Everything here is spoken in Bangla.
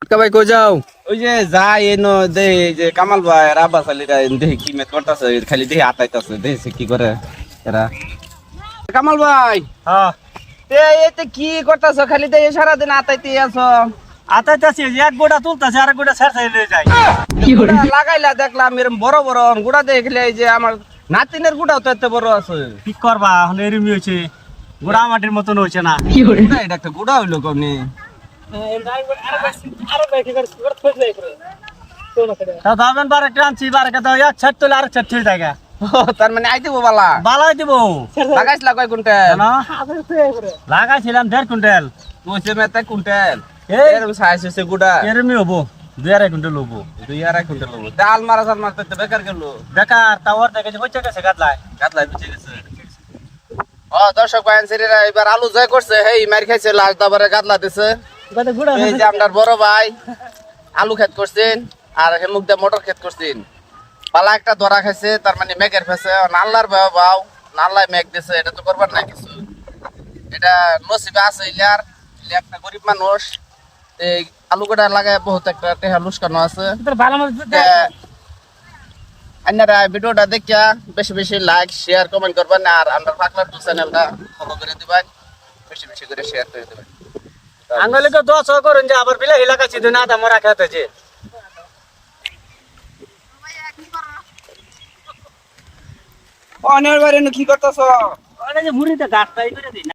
ভাই কই যাও? ওই যে যাই এনো দে যে কামাল ভাই আর আব্বাস আলীরা দেখি কি মেট করতেছে খালি দেখি আতাইতাছে দেখছে কি করে এরা কামাল ভাই হ্যাঁ এতে কি করতেছ খালি দেখি সারাদিন আতাইতে আছো আতাইতাছি এক গোটা তুলতাছে আর এক গোটা ছেড়ে লয়ে যায়। গুড়া লাগাইলা দেখলাম এরকম বড় বড় গুড়া দেখলে এই যে আমার নাতিনের গুড়াও তো এত বড় আছে কি করবা এখন এরমি হয়েছে গোড়া মাটির মতন হয়েছে না। গুড়া এটা একটা গুড়া হইলো কমনি তা দামেন বারে টানছি বারে কথা এক ছাড় তোলে আর ছাড় ছুঁই থাকে তার মানে আইতে বালা বালাই দিব লাগাইছিলা কয় কুইন্টাল না লাগাইছিলাম 1.5 কুইন্টাল কইছে মেতে কুইন্টাল এই এরকম সাইজ হইছে গুড়া এরমি হবো 2.5 কুইন্টাল হবো 2.5 কুইন্টাল হলো ডাল মারা সাল মারতে তো বেকার গেল বেকার তাওয়ার দেখে যে হচ্ছে গেছে গাদলায় কাতলাই বিচে গেছে দর্শক ভাই আনসারিরা এবার আলু জয় করছে হেই মার খাইছে লাস্ট দাবারে গাদলা দিছে এই যে আপনার বড় ভাই আলু ক্ষেত করছেন আর হেমুক দা মোটর ক্ষেত করছেন পালা একটা ধরা খাইছে তার মানে মেঘের ফেসে নাল্লার বাও নাল্লাই মেঘ দিছে এটা তো করবার নাই কিছু এটা নসিবে আছে ইলার একটা গরিব মানুষ এই আলু কটা লাগায় বহুত একটা টেহা লুস্কানো আছে আপনারা ভিডিওটা দেখিয়া বেশি বেশি লাইক শেয়ার কমেন্ট করবেন আর আমরা পাগলার চ্যানেলটা ফলো করে দিবেন বেশি বেশি করে শেয়ার করে দিবেন আঙ্গলে তো 10 করেন যে আবার বিলা লাগাইছি দুই না দাম রাখা হতেছে অনেক বারে কি করতেছ ওটা যে মুড়িতে গাছটা এই করে দিই